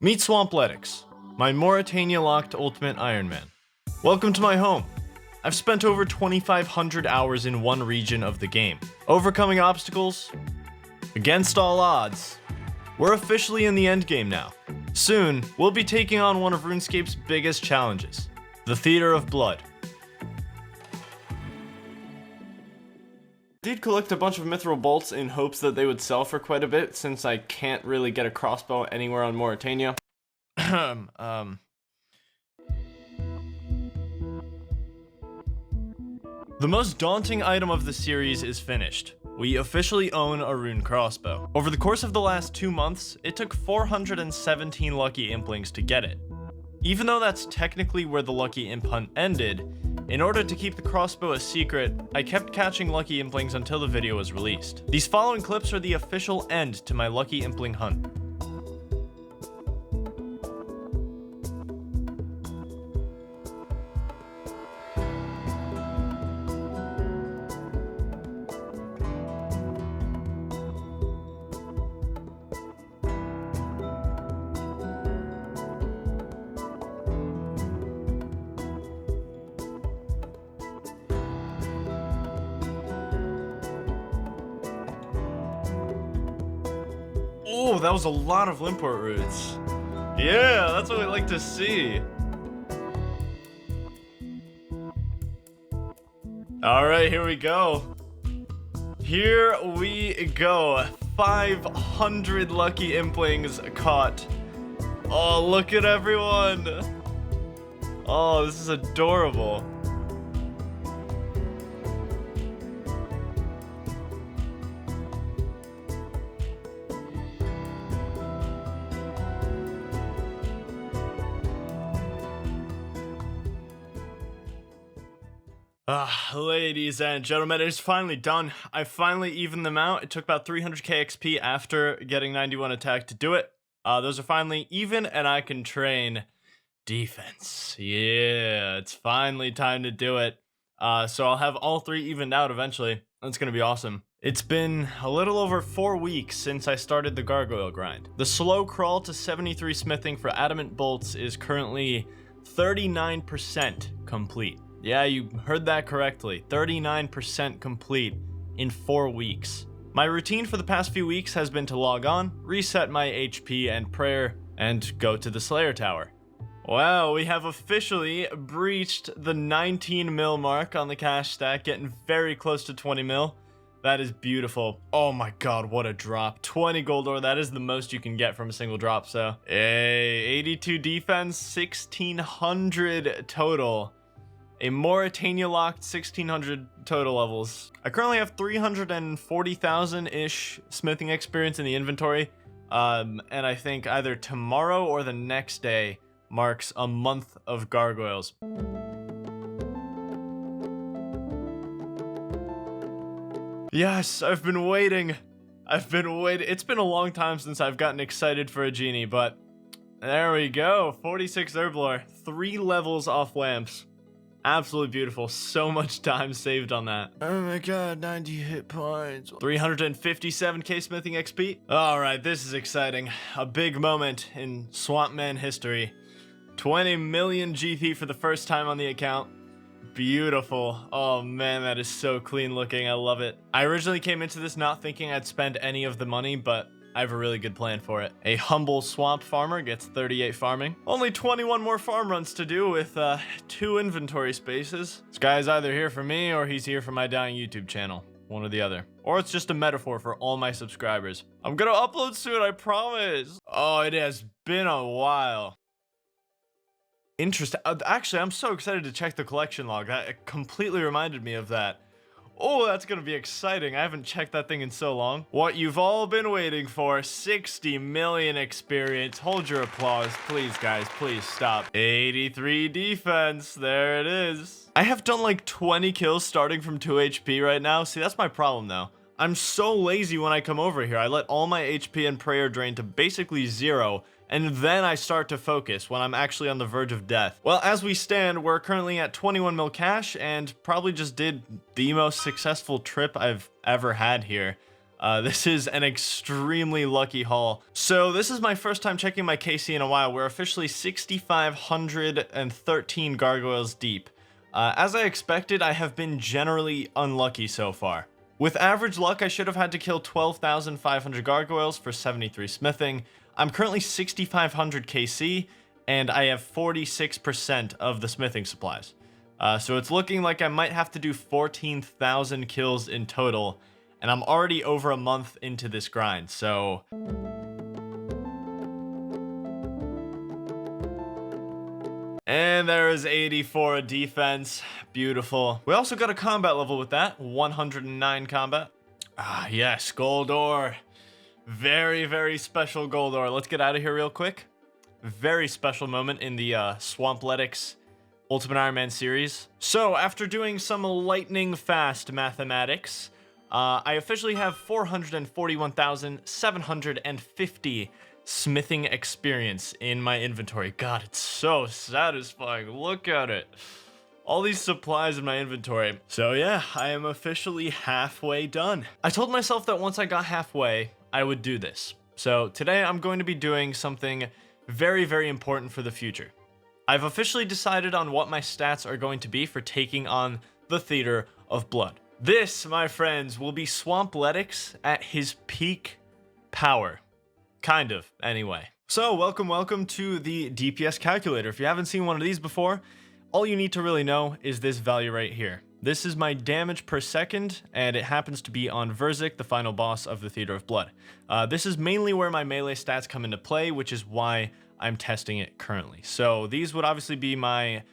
Meet Swampletics, my Morytania-locked ultimate Ironman. Welcome to my home. I've spent over 2,500 hours in one region of the game, overcoming obstacles against all odds. We're officially in the endgame now. Soon, we'll be taking on one of RuneScape's biggest challenges, the Theater of Blood. I did collect a bunch of mithril bolts in hopes that they would sell for quite a bit, since I can't really get a crossbow anywhere on Morytania. The most daunting item of the series is finished. We officially own a rune crossbow. Over the course of the last 2 months, it took 417 lucky implings to get it. Even though that's technically where the lucky imp hunt ended, in order to keep the crossbow a secret, I kept catching lucky implings until the video was released. These following clips are the official end to my lucky impling hunt. Oh, that was a lot of Limport roots. Yeah, that's what we like to see. Alright, here we go. Here we go. 500 lucky implings caught. Oh, look at everyone. Oh, this is adorable. Ladies and gentlemen, it's finally done. I finally evened them out. It took about 300k XP after getting 91 attack to do it. Those are finally even, and I can train defense. Yeah, it's finally time to do it. So I'll have all three evened out eventually. That's gonna be awesome. It's been a little over 4 weeks since I started the gargoyle grind. The slow crawl to 73 smithing for adamant bolts is currently 39% complete. Yeah, you heard that correctly. 39% complete in 4 weeks. My routine for the past few weeks has been to log on, reset my HP and prayer, and go to the Slayer Tower. Wow, we have officially breached the 19 mil mark on the cash stack, getting very close to 20 mil. That is beautiful. Oh my god, what a drop. 20 gold ore, that is the most you can get from a single drop, so. Hey, 82 defense, 1600 total. A Morytania locked 1600 total levels. I currently have 340,000-ish smithing experience in the inventory. And I think either tomorrow or the next day marks a month of gargoyles. Yes, I've been waiting. It's been a long time since I've gotten excited for a genie, but there we go. 46 herb lore, 3 levels off lamps. Absolutely beautiful. So much time saved on that. Oh my god, 90 hit points. 357k smithing XP. Alright, this is exciting. A big moment in Swampman history. 20 million GP for the first time on the account. Beautiful. Oh man, that is so clean looking. I love it. I originally came into this not thinking I'd spend any of the money, but I have a really good plan for it. A humble swamp farmer gets 38 farming. Only 21 more farm runs to do with 2 inventory spaces. This guy is either here for me or he's here for my dying YouTube channel. One or the other. Or it's just a metaphor for all my subscribers. I'm gonna upload soon, I promise. Oh, it has been a while. Interesting. Actually, I'm so excited to check the collection log. That completely reminded me of that. Oh, that's gonna be exciting. I haven't checked that thing in so long. What you've all been waiting for, 60 million experience. Hold your applause, please, guys. Please stop. 83 defense. There it is. I have done like 20 kills starting from 2 HP right now. See, that's my problem though. I'm so lazy when I come over here. I let all my HP and prayer drain to basically 0, and then I start to focus when I'm actually on the verge of death. Well, as we stand, we're currently at 21 mil cash and probably just did the most successful trip I've ever had here. This is an extremely lucky haul. So this is my first time checking my KC in a while. We're officially 6,513 gargoyles deep. As I expected, I have been generally unlucky so far. With average luck, I should have had to kill 12,500 gargoyles for 73 smithing. I'm currently 6,500 KC, and I have 46% of the smithing supplies. So it's looking like I might have to do 14,000 kills in total, and I'm already over a month into this grind, so... And there is 84 defense. Beautiful. We also got a combat level with that. 109 combat. Ah, yes, gold ore. Very, very special gold ore. Let's get out of here real quick. Very special moment in the Swampletics Ultimate Iron Man series. So, after doing some lightning fast mathematics, I officially have 441,750 smithing experience in my inventory. God, it's so satisfying. Look at it. All these supplies in my inventory. So yeah, I am officially halfway done. I told myself that once I got halfway, I would do this. So today I'm going to be doing something very, very important for the future. I've officially decided on what my stats are going to be for taking on the Theater of Blood. This, my friends, will be Swampletics at his peak power. Kind of, anyway. So, welcome to the DPS calculator. If you haven't seen one of these before, all you need to really know is this value right here. This is my damage per second, and it happens to be on Verzik, the final boss of the Theater of Blood. This is mainly where my melee stats come into play, which is why I'm testing it currently. So, these would obviously be my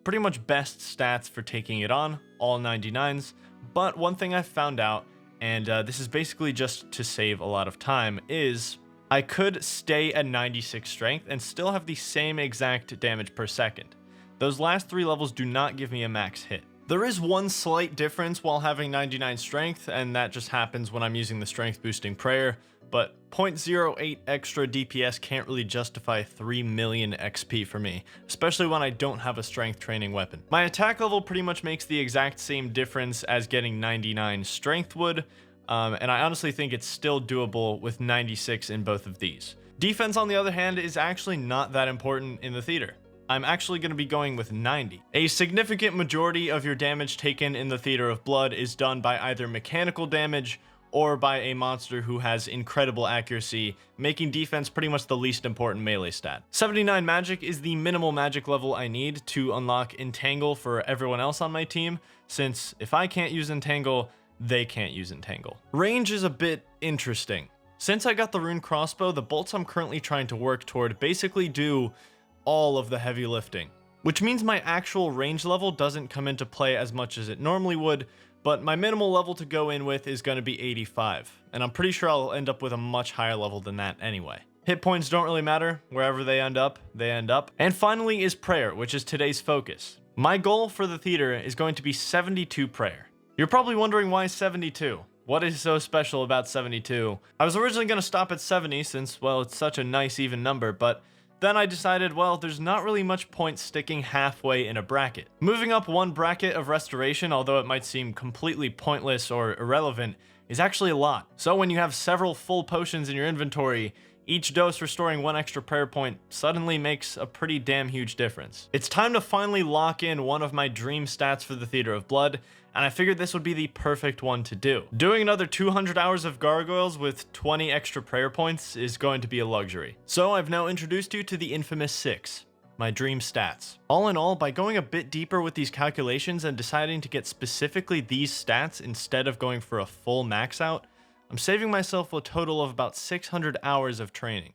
pretty much best stats for taking it on, all 99s. But one thing I found out, and this is basically just to save a lot of time, is I could stay at 96 strength and still have the same exact damage per second. Those last 3 levels do not give me a max hit. There is one slight difference while having 99 strength, and that just happens when I'm using the strength boosting prayer, but 0.08 extra DPS can't really justify 3 million XP for me, especially when I don't have a strength training weapon. My attack level pretty much makes the exact same difference as getting 99 strength would, and I honestly think it's still doable with 96 in both of these. Defense, on the other hand, is actually not that important in the theater. I'm actually going to be going with 90. A significant majority of your damage taken in the Theater of Blood is done by either mechanical damage or by a monster who has incredible accuracy, making defense pretty much the least important melee stat. 79 magic is the minimal magic level I need to unlock Entangle for everyone else on my team, since if I can't use Entangle, they can't use Entangle. Range is a bit interesting. Since I got the rune crossbow, the bolts I'm currently trying to work toward basically do all of the heavy lifting, which means my actual range level doesn't come into play as much as it normally would, but my minimal level to go in with is going to be 85, and I'm pretty sure I'll end up with a much higher level than that anyway. Hit points don't really matter. Wherever they end up, they end up. And finally is prayer, which is today's focus. My goal for the theater is going to be 72 prayer. You're probably wondering why 72. What is so special about 72? I was originally going to stop at 70 since, well, it's such a nice even number, but then I decided, well, there's not really much point sticking halfway in a bracket. Moving up one bracket of restoration, although it might seem completely pointless or irrelevant, is actually a lot. So when you have several full potions in your inventory, each dose restoring 1 extra prayer point suddenly makes a pretty damn huge difference. It's time to finally lock in one of my dream stats for the Theater of Blood, and I figured this would be the perfect one to do. Doing another 200 hours of gargoyles with 20 extra prayer points is going to be a luxury. So I've now introduced you to the infamous 6, my dream stats. All in all, by going a bit deeper with these calculations and deciding to get specifically these stats instead of going for a full max out, I'm saving myself a total of about 600 hours of training.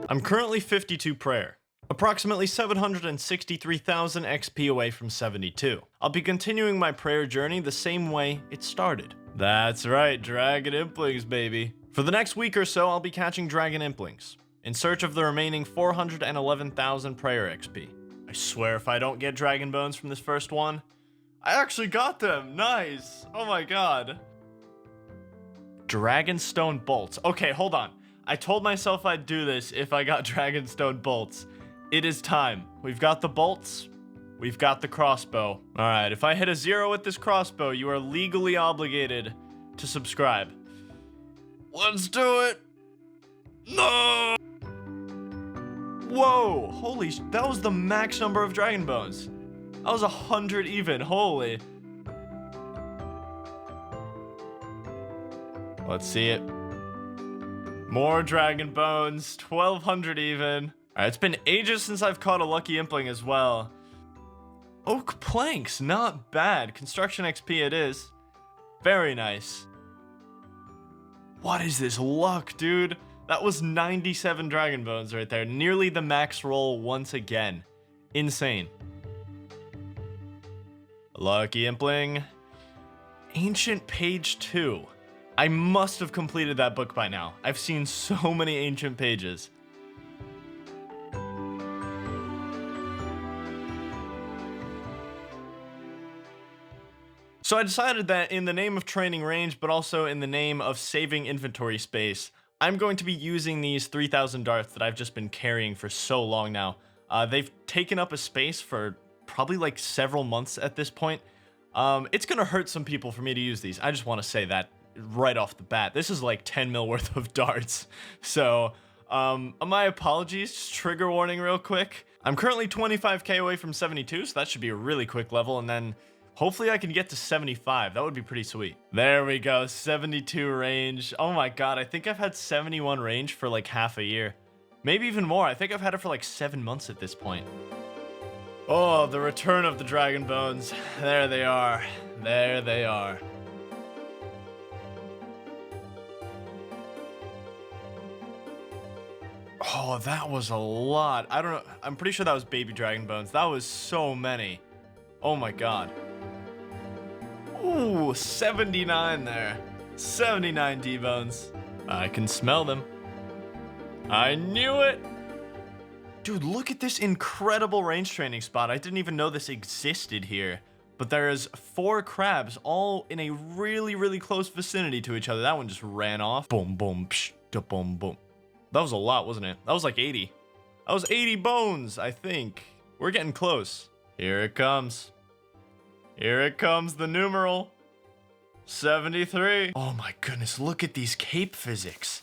I'm currently 52 prayer, approximately 763,000 XP away from 72. I'll be continuing my prayer journey the same way it started. That's right, Dragon Implings, baby. For the next week or so, I'll be catching Dragon Implings, in search of the remaining 411,000 prayer XP. I swear if I don't get Dragon Bones from this first one, I actually got them! Nice! Oh my god. Dragonstone bolts. Okay, hold on. I told myself I'd do this if I got Dragonstone bolts. It is time. We've got the bolts. we've got the crossbow. All right, if I hit a 0 with this crossbow, you are legally obligated to subscribe. Let's do it. No! Whoa, holy, that was the max number of dragon bones. That was 100 even, holy. Let's see it. More dragon bones, 1200 even. All right, it's been ages since I've caught a lucky impling as well. Oak planks, not bad. Construction XP it is. Very nice. What is this luck, dude? That was 97 dragon bones right there. Nearly the max roll once again. Insane. Lucky impling. Ancient page 2. I must have completed that book by now. I've seen so many ancient pages. So I decided that in the name of training range, but also in the name of saving inventory space, I'm going to be using these 3000 darts that I've just been carrying for so long now. They've taken up a space for probably like several months at this point. It's gonna hurt some people for me to use these. I just want to say that right off the bat. This is like 10 mil worth of darts. So my apologies, just trigger warning real quick. I'm currently 25k away from 72, so that should be a really quick level, and then hopefully I can get to 75. That would be pretty sweet. There we go, 72 range. Oh my god, I think I've had 71 range for like half a year. Maybe even more. I think I've had it for like 7 months at this point. Oh, the return of the dragon bones. There they are. There they are. Oh, that was a lot. I don't know. I'm pretty sure that was baby dragon bones. That was so many. Oh my god. Ooh, 79 there. 79 D-bones. I can smell them. I knew it. Dude, look at this incredible range training spot. I didn't even know this existed here. But there's 4 crabs all in a really, really close vicinity to each other. That one just ran off. Boom, boom, psh, da, boom, boom. That was a lot, wasn't it? That was like 80. That was 80 bones, I think. We're getting close. Here it comes. Here it comes, the numeral. 73. Oh my goodness, look at these cape physics.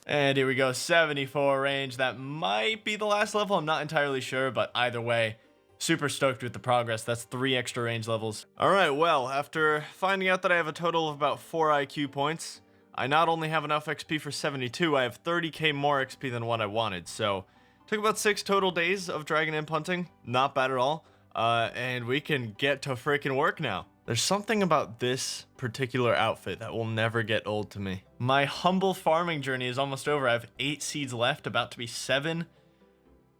And here we go, 74 range. That might be the last level, I'm not entirely sure, but either way, super stoked with the progress. That's 3 extra range levels. All right, well, after finding out that I have a total of about 4 IQ points, I not only have enough XP for 72, I have 30k more XP than what I wanted. So, took about 6 total days of dragon imp hunting. Not bad at all. And we can get to freaking work now. There's something about this particular outfit that will never get old to me. My humble farming journey is almost over. I have 8 seeds left, about to be 7.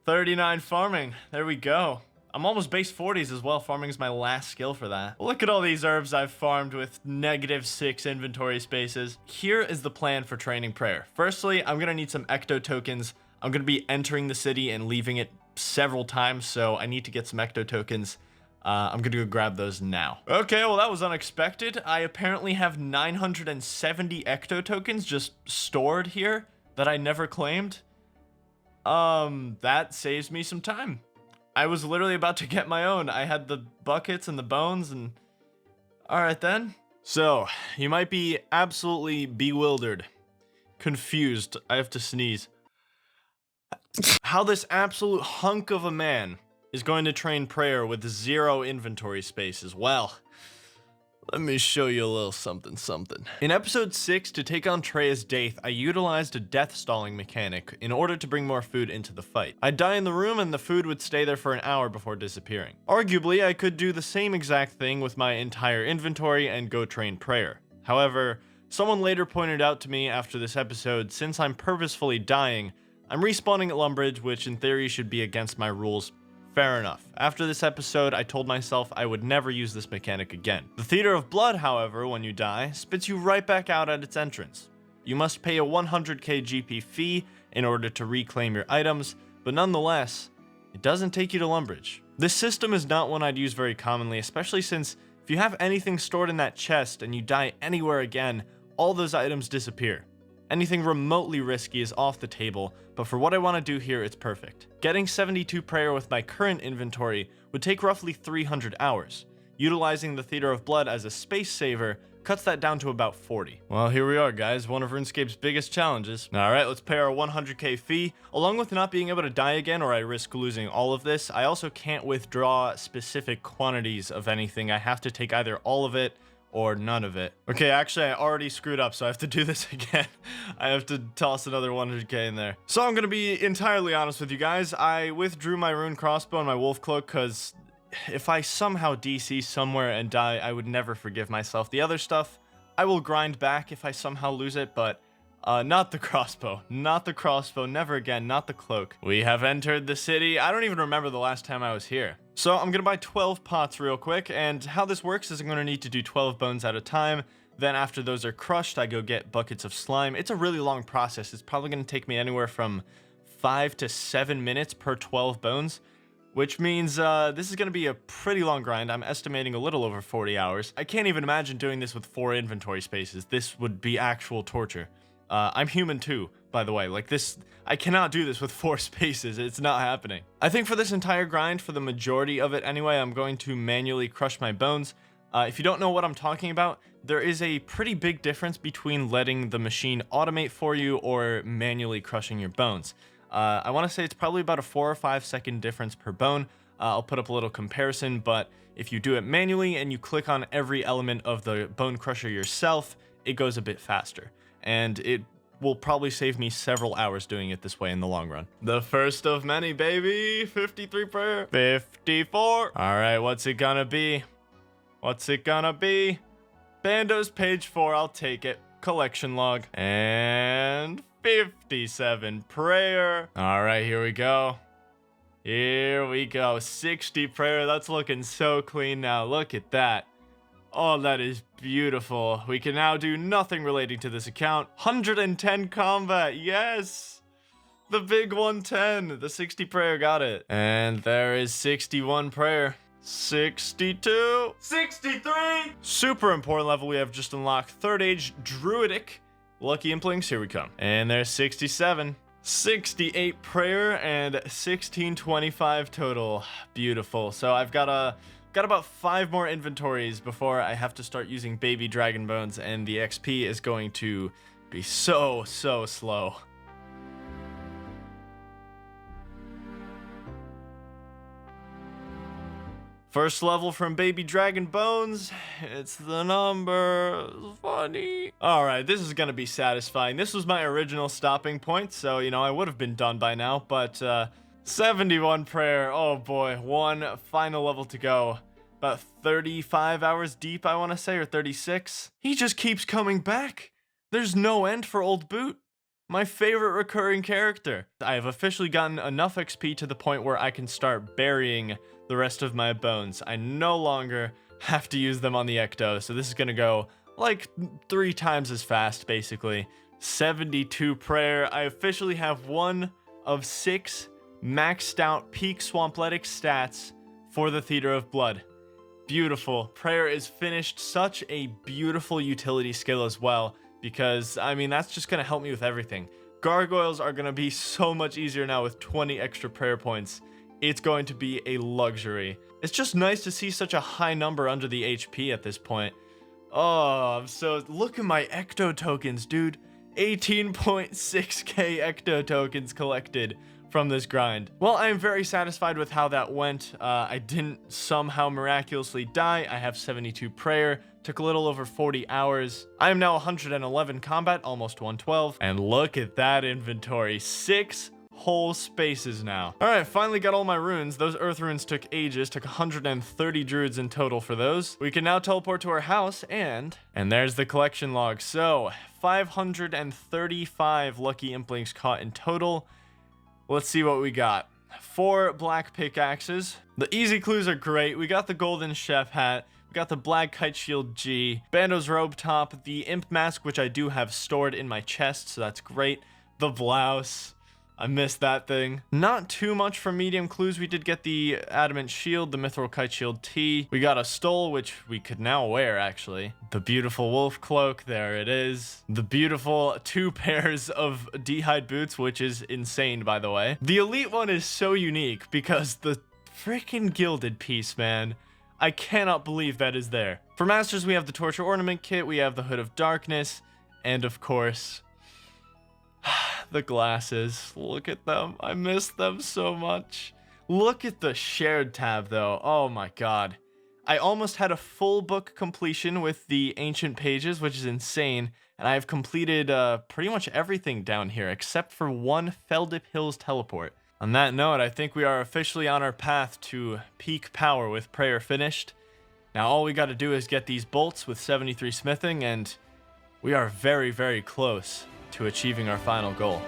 39 farming. There we go. I'm almost base 40s as well. Farming is my last skill for that. Look at all these herbs I've farmed with -6 inventory spaces. Here is the plan for training prayer. Firstly, I'm gonna need some ecto tokens. I'm gonna be entering the city and leaving it several times, so I need to get some ecto tokens. I'm gonna go grab those now. Okay, well that was unexpected. I apparently have 970 ecto tokens just stored here that I never claimed. That saves me some time. I was literally about to get my own. I had the buckets and the bones and... Alright then. So, you might be absolutely bewildered. Confused. I have to sneeze. How this absolute hunk of a man is going to train prayer with 0 inventory spaces. Well, let me show you a little something. In episode 6, to take on Trey's Daith, I utilized a death stalling mechanic in order to bring more food into the fight. I'd die in the room and the food would stay there for an hour before disappearing. Arguably, I could do the same exact thing with my entire inventory and go train prayer. However, someone later pointed out to me after this episode, since I'm purposefully dying, I'm respawning at Lumbridge, which in theory should be against my rules. Fair enough. After this episode, I told myself I would never use this mechanic again. The Theater of Blood, however, when you die, spits you right back out at its entrance. You must pay a 100k GP fee in order to reclaim your items, but nonetheless, it doesn't take you to Lumbridge. This system is not one I'd use very commonly, especially since if you have anything stored in that chest and you die anywhere again, all those items disappear. Anything remotely risky is off the table, but for what I want to do here, it's perfect. Getting 72 prayer with my current inventory would take roughly 300 hours. Utilizing the Theater of Blood as a space saver cuts that down to about 40. Well, here we are, guys, one of RuneScape's biggest challenges. Alright, let's pay our 100k fee. Along with not being able to die again, or I risk losing all of this, I also can't withdraw specific quantities of anything. I have to take either all of it or none of it. Okay, actually, I already screwed up, so I have to do this again. I have to toss another 100k in there. So I'm gonna be entirely honest with you guys. I withdrew my rune crossbow and my wolf cloak because if I somehow DC somewhere and die, I would never forgive myself. The other stuff, I will grind back if I somehow lose it, but not the crossbow. Not the crossbow, never again, not the cloak. We have entered the city. I don't even remember the last time I was here. So I'm gonna buy 12 pots real quick, and how this works is I'm gonna need to do 12 bones at a time. Then after those are crushed, I go get buckets of slime. It's a really long process. It's probably gonna take me anywhere from 5 to 7 minutes per 12 bones. Which means this is going to be a pretty long grind. I'm estimating a little over 40 hours. I can't even imagine doing this with 4 inventory spaces. This would be actual torture. I'm human too, by the way. Like this, I cannot do this with 4 spaces. It's not happening. I think for this entire grind, for the majority of it anyway, I'm going to manually crush my bones. If you don't know what I'm talking about, there is a pretty big difference between letting the machine automate for you or manually crushing your bones. I want to say it's probably about a 4 or 5 second difference per bone. I'll put up a little comparison, but if you do it manually and you click on every element of the bone crusher yourself, it goes a bit faster. And it will probably save me several hours doing it this way in the long run. The first of many, baby. 53 prayer. 54. All right, what's it gonna be? What's it gonna be? Bando's page 4, I'll take it. Collection log. And 57 prayer. All right, here we go. Here we go. 60 prayer. That's looking so clean now. Look at that. Oh, that is beautiful. We can now do nothing relating to this account. 110 combat. Yes. The big 110. The 60 prayer got it. And there is 61 prayer. 62. 63. Super important level we have just unlocked. Third age druidic. Lucky implings, here we come. And there's 67. 68 prayer and 1625 total. Beautiful. So I've got about 5 more inventories before I have to start using baby dragon bones, and the XP is going to be so slow. First level from Baby Dragon Bones, it's the number, funny. All right, this is gonna be satisfying. This was my original stopping point, so, you know, I would have been done by now, but 71 prayer, oh boy, 1 final level to go. About 35 hours deep, I wanna say, or 36. He just keeps coming back. There's no end for Old Boot. My favorite recurring character. I have officially gotten enough XP to the point where I can start burying the rest of my bones. I no longer have to use them on the ecto, so this is gonna go like 3 times as fast, basically. 72 prayer. I officially have 1 of 6 maxed out peak Swampletics stats for the Theater of Blood. Beautiful. Prayer is finished. Such a beautiful utility skill as well, because, I mean, that's just gonna help me with everything. Gargoyles are gonna be so much easier now with 20 extra prayer points. It's going to be a luxury. It's just nice to see such a high number under the HP at this point. Oh, look at my ecto tokens, dude. 18.6k ecto tokens collected from this grind. Well, I am very satisfied with how that went. I didn't somehow miraculously die. I have 72 prayer. Took a little over 40 hours. I am now 111 combat, almost 112. And look at that inventory. 6 whole spaces now. All right, finally got all my runes. Those earth runes took ages. Took 130 druids in total for those. We can now teleport to our house, and there's the collection log. So 535 lucky implings caught in total. Let's see what we got. 4 black pickaxes. The easy clues are great. We got the golden chef hat. We got the black kite shield G. Bando's robe top. The imp mask, which I do have stored in my chest, so that's great. The blouse. I missed that thing. Not too much for medium clues. We did get the adamant shield, the mithril kite shield T. We got a stole, which we could now wear, actually. The beautiful wolf cloak, there it is. The beautiful 2 pairs of D-hide boots, which is insane, by the way. The elite one is so unique because the freaking gilded piece, man. I cannot believe that is there. For masters, we have the torture ornament kit, we have the hood of darkness, and of course, the glasses. Look at them. I miss them so much. Look at the shared tab, though. Oh my god. I almost had a full book completion with the ancient pages, which is insane, and I have completed pretty much everything down here, except for one Feldip Hills teleport. On that note, I think we are officially on our path to peak power with prayer finished. Now all we got to do is get these bolts with 73 smithing, and we are very, very close to achieving our final goal.